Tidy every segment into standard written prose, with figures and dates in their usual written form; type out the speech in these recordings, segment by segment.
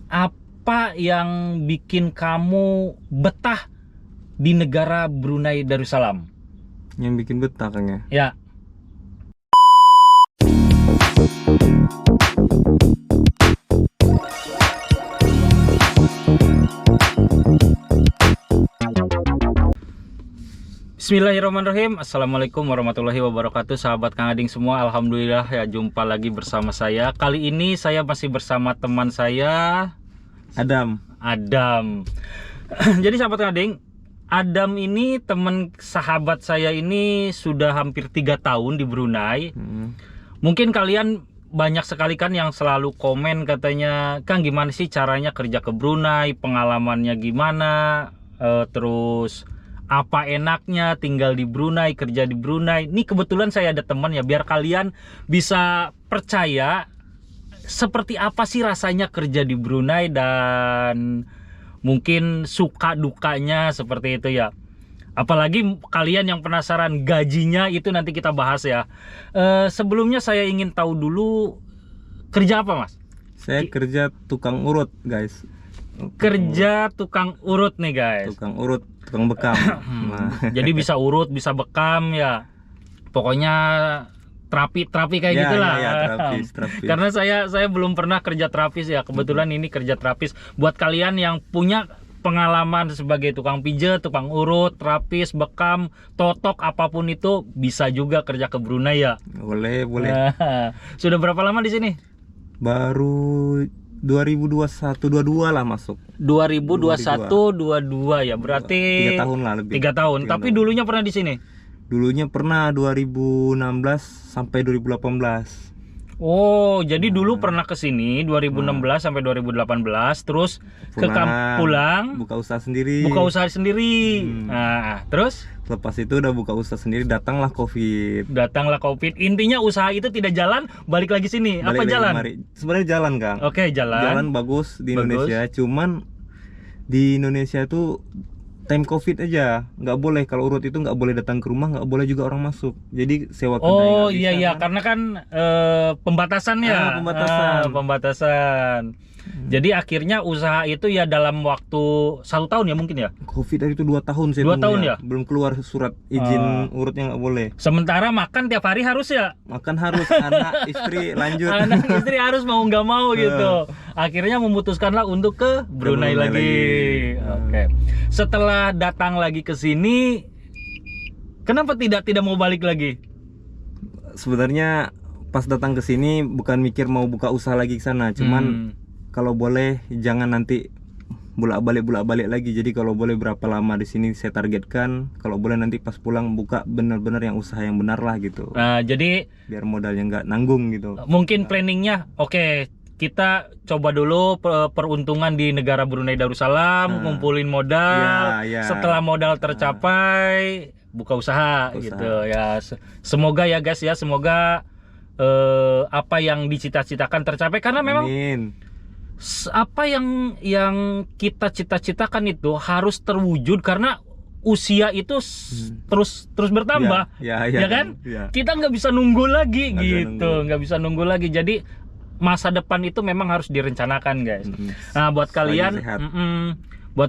Apa yang bikin kamu betah di negara Brunei Darussalam? Yang bikin betah Kang ya? Ya. Bismillahirrahmanirrahim. Assalamualaikum warahmatullahi wabarakatuh. Sahabat Kang Ading semua, alhamdulillah ya jumpa lagi bersama saya. Kali ini saya masih bersama teman saya Adam. Jadi sahabat Kang Ading, Adam ini teman sahabat saya ini sudah hampir 3 tahun di Brunei. Mungkin kalian banyak sekali kan yang selalu komen katanya, Kang gimana sih caranya kerja ke Brunei, pengalamannya gimana, terus apa enaknya tinggal di Brunei, kerja di Brunei. Ini kebetulan saya ada teman ya, biar kalian bisa percaya seperti apa sih rasanya kerja di Brunei dan mungkin suka dukanya seperti itu ya. Apalagi kalian yang penasaran gajinya, itu nanti kita bahas ya. Sebelumnya saya ingin tahu dulu, kerja apa Mas? Saya kerja tukang urut guys. Kerja tukang urut nih guys. Tukang urut, tukang bekam. Jadi bisa urut, bisa bekam ya. Pokoknya terapi kayak Ya, gitulah. ya, terapis. Karena saya belum pernah kerja terapis ya. Kebetulan ini kerja terapis. Buat kalian yang punya pengalaman sebagai tukang pijet, tukang urut, terapis, bekam, totok, apapun itu bisa juga kerja ke Brunei ya. Boleh. Sudah berapa lama di sini? Baru 2021-22 lah masuk. 2021-22 ya. Berarti 3 tahun lah lebih. 3 tahun. Tapi dulunya pernah di sini? Dulunya pernah 2016 sampai 2018. Oh, jadi dulu pernah ke sini 2016 sampai 2018, terus pulang buka usaha sendiri. Nah, terus Lepas itu udah buka usaha sendiri, datanglah COVID. Intinya usaha itu tidak jalan, balik lagi sini. Balik apa lagi jalan? Sebenarnya jalan, Kang. Oke, jalan. Jalan bagus di Indonesia, cuman di Indonesia tuh time COVID aja nggak boleh. Kalau urut itu nggak boleh datang ke rumah, nggak boleh juga orang masuk. Jadi sewa kedai nggak bisa, iya, kan? karena kan pembatasan ya. Pembatasan. Jadi akhirnya usaha itu ya dalam waktu 1 tahun ya mungkin ya. COVID dari itu 2 tahun sih. 2 tahun ya? Belum keluar surat izin urutnya, nggak boleh. Sementara makan tiap hari harus ya. Makan harus, anak istri lanjut. Anak istri harus mau nggak mau gitu. Akhirnya memutuskanlah untuk ke Brunei lagi. Oke. Setelah datang lagi ke sini, kenapa tidak mau balik lagi? Sebenarnya pas datang ke sini bukan mikir mau buka usaha lagi ke sana, cuman kalau boleh jangan nanti bolak-balik lagi. Jadi kalau boleh berapa lama di sini saya targetkan, kalau boleh nanti pas pulang buka benar-benar yang usaha yang benar lah gitu. Nah, jadi biar modalnya nggak nanggung gitu. Mungkin planningnya oke, kita coba dulu peruntungan di negara Brunei Darussalam, ngumpulin modal. Setelah modal tercapai, buka usaha gitu ya. Semoga ya guys ya, semoga apa yang dicita-citakan tercapai, karena memang apa yang kita cita-citakan itu harus terwujud, karena usia itu terus bertambah, ya kan? Kita nggak bisa nunggu lagi nggak bisa nunggu lagi. Jadi masa depan itu memang harus direncanakan guys. Nah, buat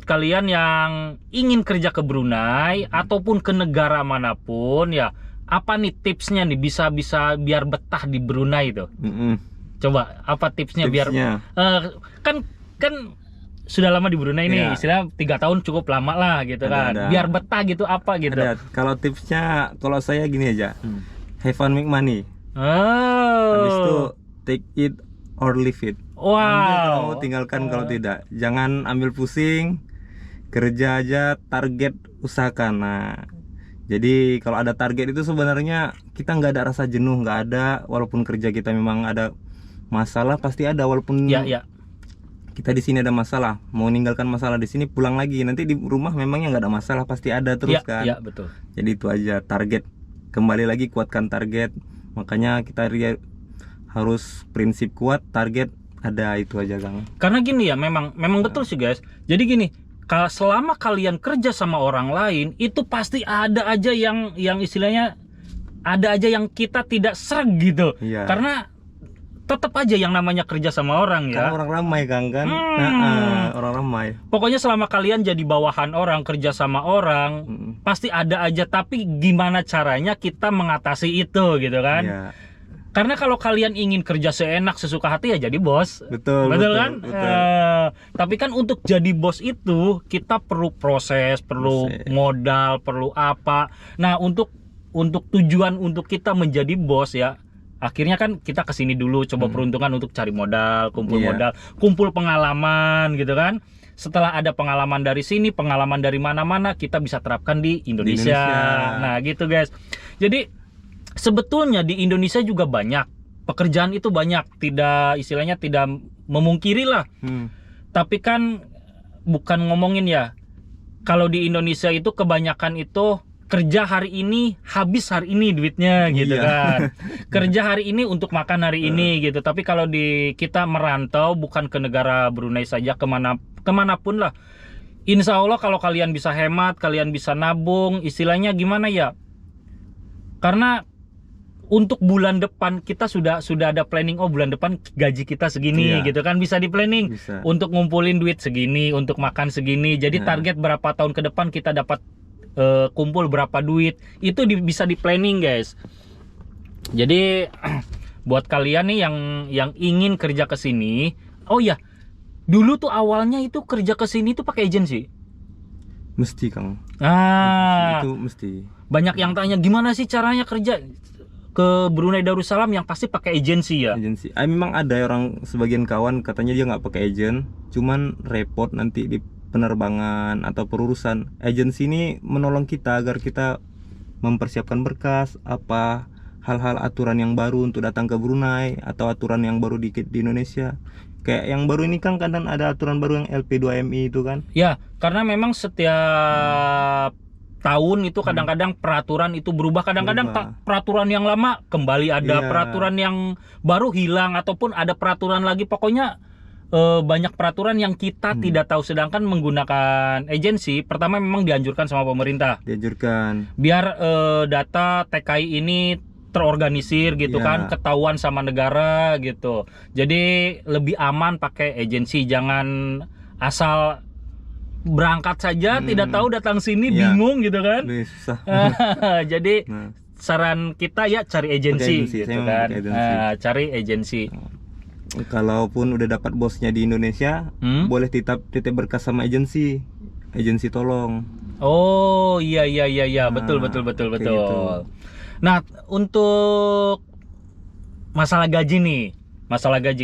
kalian yang ingin kerja ke Brunei ataupun ke negara manapun ya, apa nih tipsnya nih bisa biar betah di Brunei itu? Coba apa tipsnya biar kan sudah lama di Brunei nih, istilah 3 tahun cukup lama lah gitu kan. Biar betah gitu, apa gitu? Kalau tipsnya, kalau saya gini aja, have fun make money. Habis itu take it or leave it. Ambil kalau mau, tinggalkan kalau tidak. Jangan ambil pusing, kerja aja, target usahakan. Nah, jadi kalau ada target itu sebenarnya kita nggak ada rasa jenuh, nggak ada. Walaupun kerja kita memang ada masalah, pasti ada. Walaupun kita di sini ada masalah, mau meninggalkan masalah di sini, pulang lagi nanti di rumah memangnya nggak ada masalah, pasti ada terus kan. Iya, betul. Jadi itu aja, target, kembali lagi kuatkan target. Makanya kita harus prinsip kuat, target ada, itu aja Kang. Karena gini ya, memang betul sih guys. Jadi gini, selama kalian kerja sama orang lain, itu pasti ada aja yang istilahnya ada aja yang kita tidak sreg gitu. Karena tetap aja yang namanya kerja sama orang ya. Kan orang ramai kan. Orang ramai. Pokoknya selama kalian jadi bawahan orang, kerja sama orang, pasti ada aja. Tapi gimana caranya kita mengatasi itu gitu kan? Ya. Karena kalau kalian ingin kerja seenak sesuka hati ya jadi bos. Betul kan? Tapi kan untuk jadi bos itu kita perlu proses, perlu modal, perlu apa. Nah untuk tujuan untuk kita menjadi bos ya, akhirnya kan kita kesini dulu coba peruntungan untuk cari modal, kumpul modal, kumpul pengalaman gitu kan. Setelah ada pengalaman dari sini, pengalaman dari mana-mana, kita bisa terapkan di Indonesia. Nah gitu guys. Jadi sebetulnya di Indonesia juga banyak pekerjaan, itu banyak, tidak istilahnya tidak memungkiri lah. Tapi kan bukan ngomongin ya, kalau di Indonesia itu kebanyakan itu kerja hari ini, habis hari ini duitnya gitu kan. Kerja hari ini untuk makan hari ini gitu. Tapi kalau di kita merantau, bukan ke negara Brunei saja, kemanapun lah, insya Allah kalau kalian bisa hemat, kalian bisa nabung, istilahnya gimana ya, karena untuk bulan depan kita sudah ada planning, oh bulan depan gaji kita segini gitu kan, bisa di planning untuk ngumpulin duit segini, untuk makan segini. Jadi target berapa tahun ke depan kita dapat kumpul berapa duit, itu bisa di planning guys. Jadi buat kalian nih yang ingin kerja ke sini, oh ya, dulu tuh awalnya itu kerja ke sini tuh pakai agensi. Mesti Kang. Itu mesti. Banyak yang tanya gimana sih caranya kerja ke Brunei Darussalam, yang pasti pakai agensi ya. Agensi. Memang ada orang sebagian kawan katanya dia nggak pakai agen, cuman repot nanti di penerbangan atau perurusan. Agensi ini menolong kita agar kita mempersiapkan berkas, apa hal-hal aturan yang baru untuk datang ke Brunei atau aturan yang baru di Indonesia. Kayak yang baru ini kan kadang ada aturan baru yang LP2MI itu kan. Ya, karena memang setiap tahun itu kadang-kadang peraturan itu berubah, kadang-kadang peraturan yang lama kembali ada, peraturan yang baru hilang, ataupun ada peraturan lagi. Pokoknya banyak peraturan yang kita tidak tahu. Sedangkan menggunakan agensi, pertama memang dianjurkan sama pemerintah, biar data TKI ini terorganisir gitu kan, ketahuan sama negara gitu. Jadi lebih aman pakai agensi, jangan asal berangkat saja tidak tahu datang sini bingung gitu kan. Jadi saran kita ya cari agensi gitu kan. Cari agensi. Kalaupun udah dapat bosnya di Indonesia, boleh titip berkas sama agensi tolong. Oh iya betul. Gitu. Nah untuk masalah gaji nih,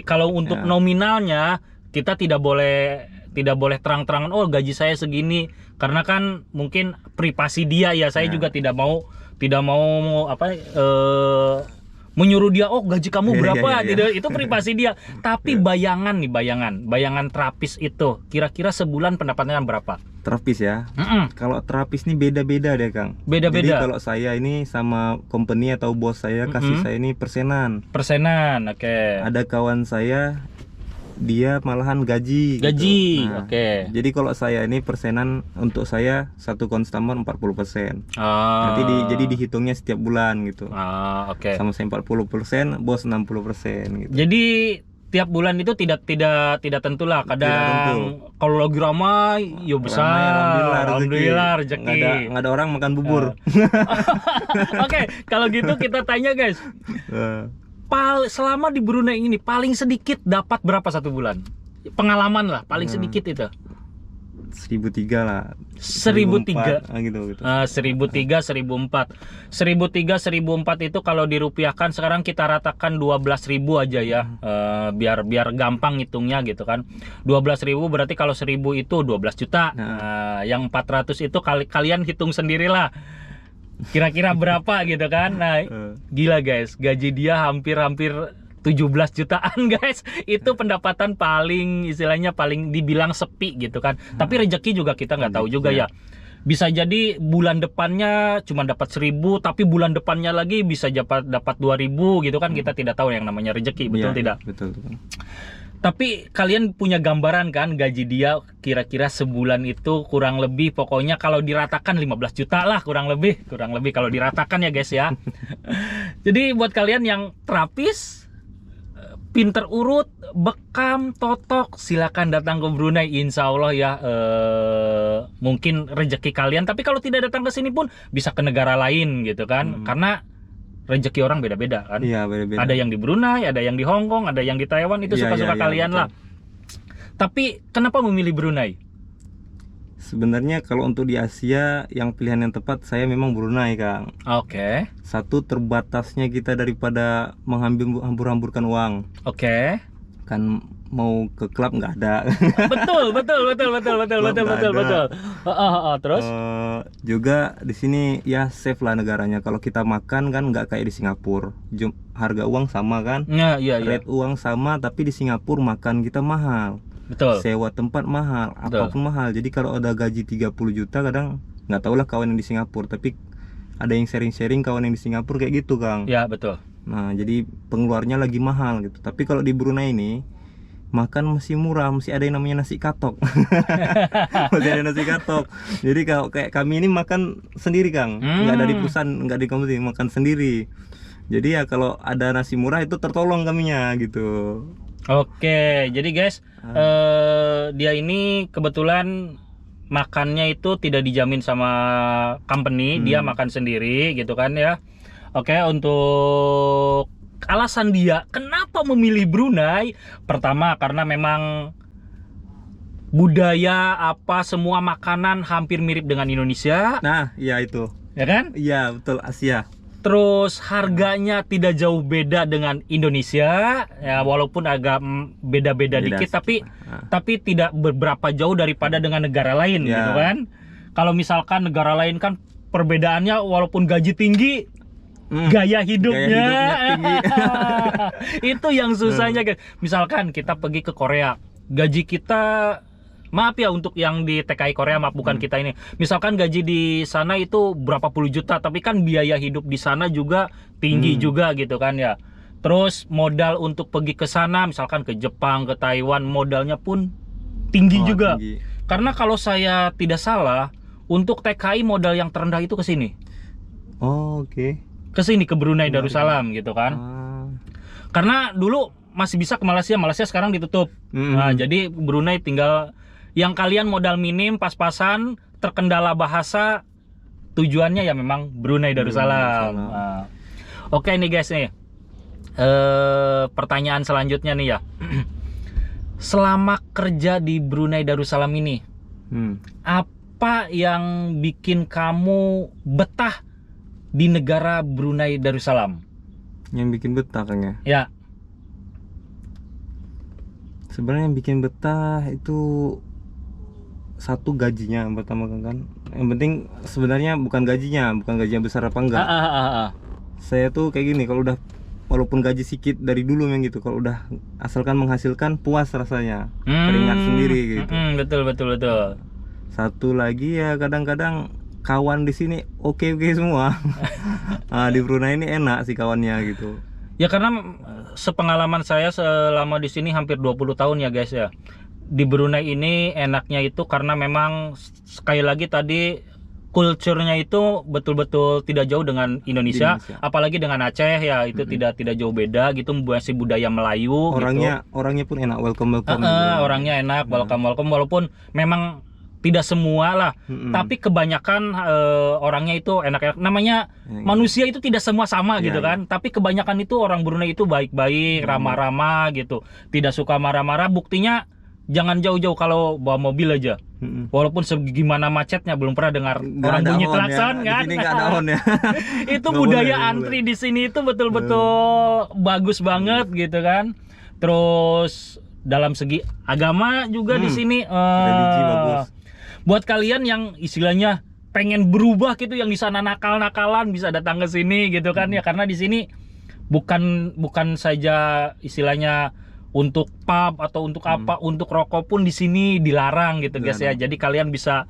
kalau untuk nominalnya kita tidak boleh terang-terangan, oh gaji saya segini, karena kan mungkin privasi dia ya. Saya juga tidak mau menyuruh dia, oh gaji kamu berapa, itu privasi dia. Tapi bayangan terapis itu kira-kira sebulan pendapatannya berapa? Terapis ya. Kalau terapis ini beda-beda deh Kang. Jadi kalau saya ini sama company atau bos saya kasih saya ini persenan. Oke. Ada kawan saya dia malahan gaji gitu. Jadi kalau saya ini persenan, untuk saya satu customer 40%. Nanti jadi dihitungnya setiap bulan gitu. Sama saya 40%, bos 60% gitu. Jadi tiap bulan itu tidak tentu lah. Kadang kalau lagi ramai ya besar, alhamdulillah rezeki. Nggak ada orang makan bubur. Oke, kalau gitu kita tanya guys. Selama di Brunei ini paling sedikit dapat berapa satu bulan? Pengalaman lah paling sedikit itu. 1.300 lah. 1.300 gitu. 1.300, 1.400. 1.300, 1.400 itu kalau dirupiahkan sekarang kita ratakan 12.000 aja ya. Biar gampang hitungnya gitu kan. 12.000 berarti kalau 1.000 itu 12 juta. Yang 400 itu kalian hitung sendirilah. Kira-kira berapa gitu kan. Nah gila guys, gaji dia hampir 17 jutaan guys. Itu pendapatan paling istilahnya paling dibilang sepi gitu kan. Tapi rezeki juga kita nggak tahu juga ya. Bisa jadi bulan depannya cuma dapat 1.000, tapi bulan depannya lagi bisa dapat 2.000 gitu kan. Kita tidak tahu yang namanya rezeki, betul tidak? Betul. Tapi kalian punya gambaran kan gaji dia kira-kira sebulan itu kurang lebih, pokoknya kalau diratakan 15 juta lah kurang lebih kalau diratakan ya guys ya. Jadi buat kalian yang terapis, pinter urut, bekam, totok, silakan datang ke Brunei. Insya Allah ya, mungkin rezeki kalian. Tapi kalau tidak datang ke sini pun bisa ke negara lain gitu kan, karena rezeki orang beda-beda kan. Iya, beda-beda. Ada yang di Brunei, ada yang di Hong Kong, ada yang di Taiwan, itu Iya, suka-suka iya, kalian betul. lah. Tapi kenapa memilih Brunei? Sebenarnya kalau untuk di Asia yang pilihan yang tepat saya memang Brunei, Kang. Oke. Satu, terbatasnya kita daripada menghambur-hamburkan uang. Oke. Kan mau ke klub nggak ada. Betul. Terus? Juga di sini ya safe lah negaranya. Kalau kita makan kan nggak kayak di Singapura. Harga uang sama kan? Iya. Rate uang sama, tapi di Singapura makan kita mahal. Betul. Sewa tempat mahal, apapun mahal. Jadi kalau ada gaji 30 juta kadang nggak tahu lah kawan yang di Singapura, tapi ada yang sharing-sharing kawan yang di Singapura kayak gitu, Kang. Ya, betul. Nah, jadi pengeluarnya lagi mahal gitu. Tapi kalau di Brunei ini makan masih murah, masih ada yang namanya nasi katok. Masih ada nasi katok. Jadi kalau kayak kami ini makan sendiri, Kang. Nggak dari perusahaan, nggak di kompetisi, makan sendiri. Jadi ya kalau ada nasi murah itu tertolong kaminya gitu. Oke, jadi guys, dia ini kebetulan makannya itu tidak dijamin sama company, dia makan sendiri gitu kan ya. Oke, untuk alasan dia kenapa memilih Brunei, pertama karena memang budaya apa semua makanan hampir mirip dengan Indonesia. Nah, iya itu. Ya kan? Iya, betul, Asia. Terus harganya tidak jauh beda dengan Indonesia, ya walaupun agak beda-beda dikit, tapi tidak beberapa jauh daripada dengan negara lain gitu kan. Kalau misalkan negara lain kan perbedaannya walaupun gaji tinggi, gaya hidupnya tinggi. Itu yang susahnya guys. Misalkan kita pergi ke Korea, gaji kita, maaf ya untuk yang di TKI Korea, maaf bukan kita ini. Misalkan gaji di sana itu berapa puluh juta, tapi kan biaya hidup di sana juga tinggi juga gitu kan ya. Terus modal untuk pergi ke sana, misalkan ke Jepang, ke Taiwan, modalnya pun tinggi juga. Tinggi. Karena kalau saya tidak salah, untuk TKI modal yang terendah itu ke sini. Oh, oke. Ke sini, ke Brunei Darussalam gitu kan. Karena dulu masih bisa ke Malaysia, Malaysia sekarang ditutup. Nah, jadi Brunei tinggal yang kalian modal minim, pas-pasan, terkendala bahasa, tujuannya ya memang Brunei Darussalam. Nah, oke nih guys nih, pertanyaan selanjutnya nih ya. Selama kerja di Brunei Darussalam ini, apa yang bikin kamu betah di negara Brunei Darussalam? Yang bikin betah, Kang ya? Ya. Sebenarnya yang bikin betah itu satu gajinya yang pertama, kan. Yang penting sebenarnya bukan gajinya besar apa enggak. Saya tuh kayak gini, kalau udah walaupun gaji sedikit dari dulu memang gitu, kalau udah asalkan menghasilkan puas rasanya, keringat sendiri gitu. Betul. Satu lagi ya kadang-kadang kawan di sini oke semua. Nah, di Brunei ini enak sih kawannya gitu. Ya karena sepengalaman saya selama di sini hampir 20 tahun ya guys ya. Di Brunei ini enaknya itu karena memang sekali lagi tadi kulturnya itu betul-betul tidak jauh dengan Indonesia. Apalagi dengan Aceh ya itu tidak jauh beda gitu, masih budaya Melayu. Orangnya pun enak, welcome. Orangnya enak, welcome walaupun memang tidak semua lah, tapi kebanyakan orangnya itu enak-enak. Namanya manusia itu tidak semua sama gitu kan. Tapi kebanyakan itu orang Brunei itu baik-baik, ramah-ramah gitu. Tidak suka marah-marah. Buktinya jangan jauh-jauh kalau bawa mobil aja. Walaupun segimana macetnya belum pernah dengar orang bunyi klakson kan. Di sini nggak ada on ya. Itu budaya antri di sini itu betul-betul bagus banget gitu kan. Terus dalam segi agama juga di sini religi bagus. Buat kalian yang istilahnya pengen berubah gitu, yang di sana nakal-nakalan bisa datang ke sini gitu kan ya, karena di sini bukan saja istilahnya untuk pub atau untuk apa, untuk rokok pun di sini dilarang gitu guys ya. Jadi kalian bisa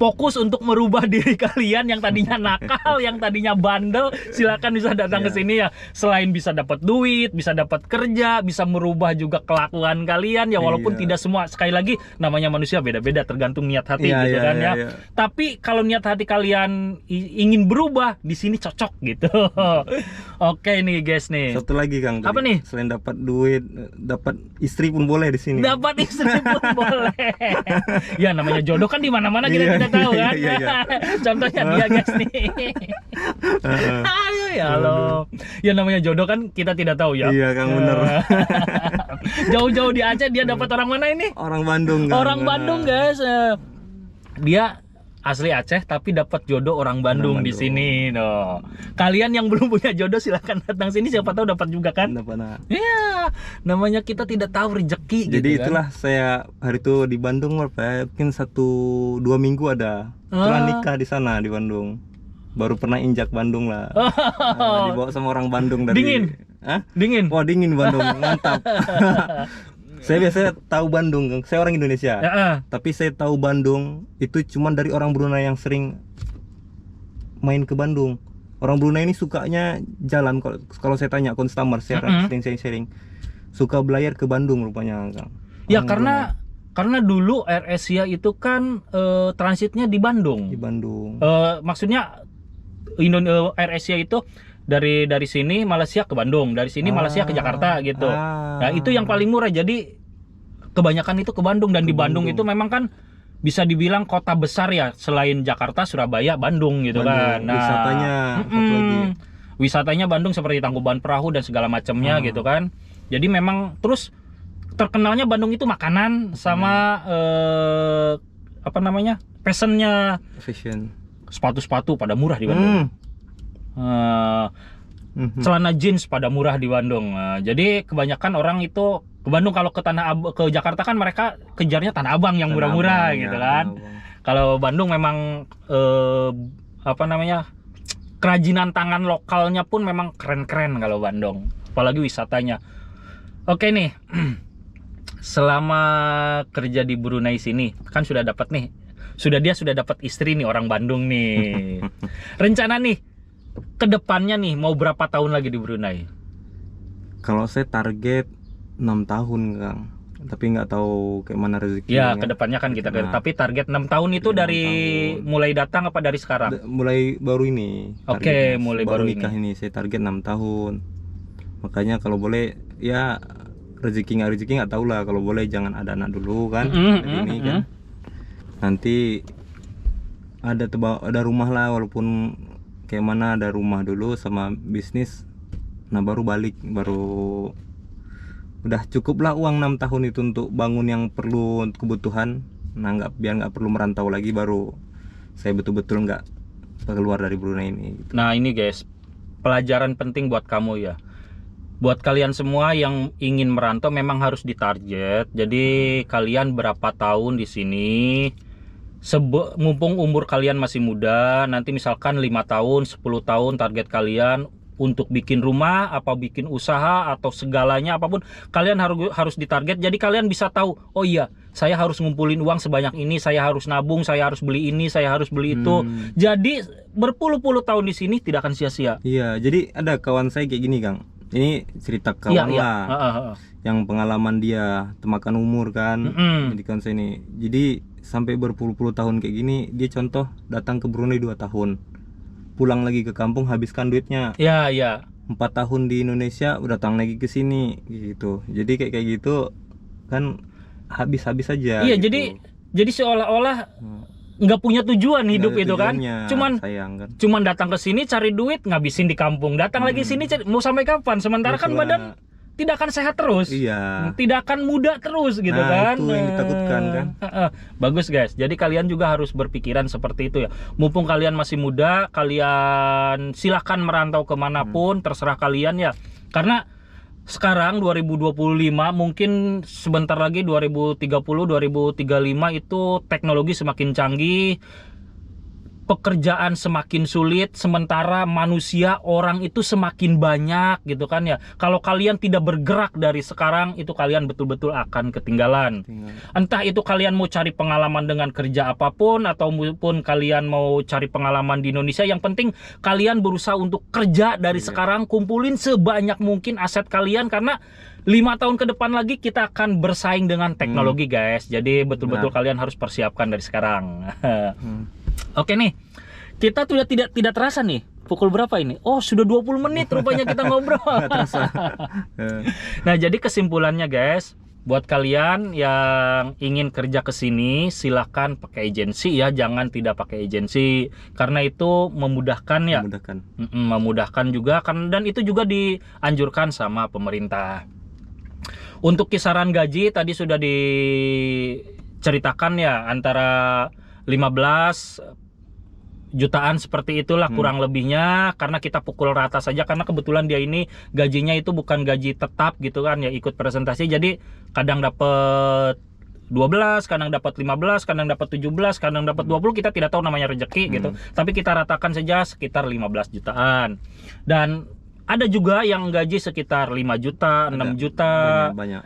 fokus untuk merubah diri kalian yang tadinya nakal, yang tadinya bandel, silakan bisa datang ke sini ya. Selain bisa dapat duit, bisa dapat kerja, bisa merubah juga kelakuan kalian ya, walaupun tidak semua, sekali lagi namanya manusia beda-beda tergantung niat hati gitu kan ya. Tapi kalau niat hati kalian ingin berubah, di sini cocok gitu. Oke nih guys nih. Satu lagi Kang. Apa nih? Selain dapat duit, dapat istri pun boleh di sini. Dapat istri pun boleh. Ya namanya jodoh kan di mana-mana kita tidak tahu kan. Contohnya dia guys nih. Ayo ya Allah. Ya namanya jodoh kan kita tidak tahu ya. Iya Kang, bener. Jauh-jauh di Aceh dia dapat orang mana ini? Orang Bandung Kang. Orang Bandung guys. Dia asli Aceh tapi dapat jodoh orang Bandung di sini. No. Kalian yang belum punya jodoh silahkan datang sini, siapa tahu dapat juga kan? Dapat. Iya, namanya kita tidak tahu rezeki. Jadi gitu itulah kan? Saya hari itu di Bandung mungkin 1-2 minggu ada. Setelah nikah di sana di Bandung. Baru pernah injak Bandung lah. Dibawa sama orang Bandung dari. Dingin. Hah? Dingin. Wah dingin Bandung, mantap. Saya biasanya tahu Bandung, saya orang Indonesia. Tapi saya tahu Bandung itu cuma dari orang Brunei yang sering main ke Bandung. Orang Brunei ini sukanya jalan, kalau saya tanya customer, saya sering suka belayar ke Bandung rupanya, Kang. Ya karena dulu Air Asia itu kan transitnya di Bandung. Di Bandung. Maksudnya Air Asia itu dari sini Malaysia ke Bandung, dari sini Malaysia ke Jakarta gitu. Nah itu yang paling murah, jadi kebanyakan itu ke Bandung, dan di Bandung itu memang kan bisa dibilang kota besar ya, selain Jakarta, Surabaya, Bandung gitu kan. Nah, wisatanya wisatanya Bandung seperti Tangkuban Perahu dan segala macamnya gitu kan. Jadi memang terus terkenalnya Bandung itu makanan sama apa namanya, fashionnya, sepatu-sepatu pada murah di Bandung. Celana jeans pada murah di Bandung. Jadi kebanyakan orang itu ke Bandung, kalau ke Jakarta kan mereka kejarnya Tanah Abang yang murah-murah gitu kan. Kalau Bandung memang apa namanya, kerajinan tangan lokalnya pun memang keren-keren kalau Bandung, apalagi wisatanya. Oke nih, selama kerja di Brunei sini kan sudah dapat nih, dia sudah dapat istri nih, orang Bandung nih. Rencana nih kedepannya nih mau berapa tahun lagi di Brunei? Kalau saya target 6 tahun Kang, tapi nggak tahu kayak mana rezeki. Ya kedepannya kan kita tapi target 6 tahun itu dari mulai datang apa dari sekarang? Mulai baru ini. Oke, mulai baru nikah ini saya target 6 tahun. Makanya kalau boleh ya rezeki nggak tahu lah, kalau boleh jangan ada anak dulu kan. Ini kan nanti ada rumah lah, walaupun kayak mana ada rumah dulu sama bisnis, nah baru balik, baru udah cukup lah uang 6 tahun itu untuk bangun yang perlu kebutuhan. Nah biar nggak perlu merantau lagi, baru saya betul-betul nggak keluar dari Brunei ini gitu. Nah ini guys, pelajaran penting buat kamu ya, buat kalian semua yang ingin merantau memang harus ditarget. Jadi kalian berapa tahun di sini, mumpung umur kalian masih muda, nanti misalkan 5 tahun, 10 tahun target kalian untuk bikin rumah, apa bikin usaha atau segalanya apapun, kalian harus ditarget. Jadi kalian bisa tahu, oh iya, saya harus ngumpulin uang sebanyak ini, saya harus nabung, saya harus beli ini, saya harus beli itu. Jadi berpuluh-puluh tahun di sini tidak akan sia-sia. Iya, jadi ada kawan saya kayak gini Kang. Ini cerita kawan lah, yang pengalaman dia temakan umur kan. Jadi kawan saya ini, jadi sampai berpuluh-puluh tahun kayak gini, dia contoh datang ke Brunei 2 tahun, pulang lagi ke kampung, habiskan duitnya. 4 tahun di Indonesia, udah datang lagi ke sini gitu. Jadi kayak gitu kan habis aja. Iya, gitu. jadi seolah-olah nggak punya tujuan hidup itu kan. Cuman datang ke sini cari duit, ngabisin di kampung. Datang lagi sini mau sampai kapan? Sementara kan badan tidak akan sehat terus. Iya. Tidak akan muda terus gitu kan. Itu yang ditakutkan kan. Bagus guys. Jadi kalian juga harus berpikiran seperti itu ya. Mumpung kalian masih muda, kalian silakan merantau kemanapun, terserah kalian ya. Karena sekarang 2025, mungkin sebentar lagi 2030, 2035 itu teknologi semakin canggih. pekerjaan semakin sulit, sementara manusia orang itu semakin banyak gitu kan ya. Kalau kalian tidak bergerak dari sekarang, itu kalian betul-betul akan ketinggalan. Entah itu kalian mau cari pengalaman dengan kerja apapun, ataupun kalian mau cari pengalaman di Indonesia, yang penting kalian berusaha untuk kerja dari sekarang, kumpulin sebanyak mungkin aset kalian, karena 5 tahun ke depan lagi kita akan bersaing dengan teknologi guys. Jadi betul-betul kalian harus persiapkan dari sekarang. Oke nih, kita sudah tidak terasa nih. Pukul berapa ini? Oh, sudah 20 menit rupanya kita ngobrol. Nah, jadi kesimpulannya guys, buat kalian yang ingin kerja ke sini, silahkan pakai agensi ya, jangan tidak pakai agensi, karena itu memudahkan ya. Memudahkan juga kan, dan itu juga dianjurkan sama pemerintah. Untuk kisaran gaji tadi sudah diceritakan ya, antara 15 jutaan seperti itulah kurang lebihnya, karena kita pukul rata saja, karena kebetulan dia ini gajinya itu bukan gaji tetap gitu kan ya, ikut presentasi, jadi kadang dapat 12, kadang dapat 15, kadang dapat 17, kadang dapat 20, kita tidak tahu, namanya rezeki gitu. Tapi kita ratakan saja sekitar 15 jutaan. Dan ada juga yang gaji sekitar 5 juta, 6 juta, banyak.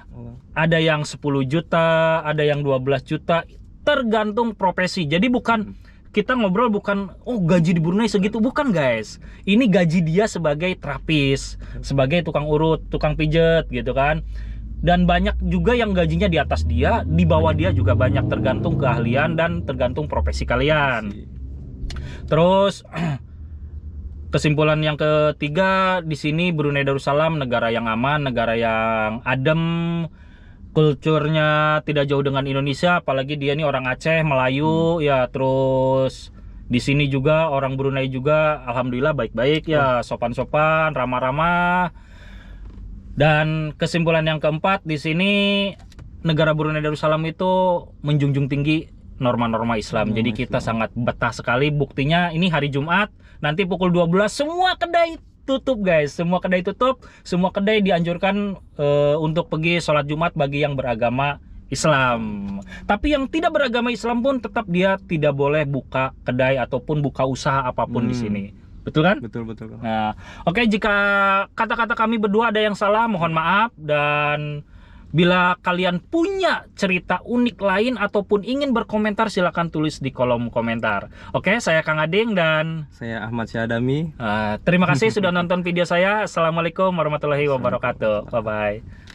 Ada yang 10 juta, ada yang 12 juta, tergantung profesi. Jadi bukan, kita ngobrol bukan, oh gaji di Brunei segitu, bukan guys. Ini gaji dia sebagai terapis, sebagai tukang urut, tukang pijet gitu kan. Dan banyak juga yang gajinya di atas dia, di bawah dia juga banyak, tergantung keahlian dan tergantung profesi kalian. Terus kesimpulan yang ketiga, di sini Brunei Darussalam negara yang aman, negara yang adem, kulturnya tidak jauh dengan Indonesia, apalagi dia ini orang Aceh, Melayu ya. Terus di sini juga orang Brunei juga alhamdulillah baik-baik ya, sopan-sopan, ramah-ramah. Dan kesimpulan yang keempat, di sini negara Brunei Darussalam itu menjunjung tinggi norma-norma Islam. Jadi kita sangat betah sekali. Buktinya ini hari Jumat, nanti pukul 12 semua kedai tutup guys, semua kedai tutup, semua kedai dianjurkan untuk pergi sholat Jumat bagi yang beragama Islam. Tapi yang tidak beragama Islam pun tetap dia tidak boleh buka kedai ataupun buka usaha apapun di sini. Betul kan? Betul. Nah, oke, jika kata-kata kami berdua ada yang salah, mohon maaf. Dan bila kalian punya cerita unik lain ataupun ingin berkomentar, silakan tulis di kolom komentar. Oke, saya Kang Ading dan saya Ahmad Syahadami. Terima kasih sudah nonton video saya. Assalamualaikum warahmatullahi wabarakatuh. Bye-bye.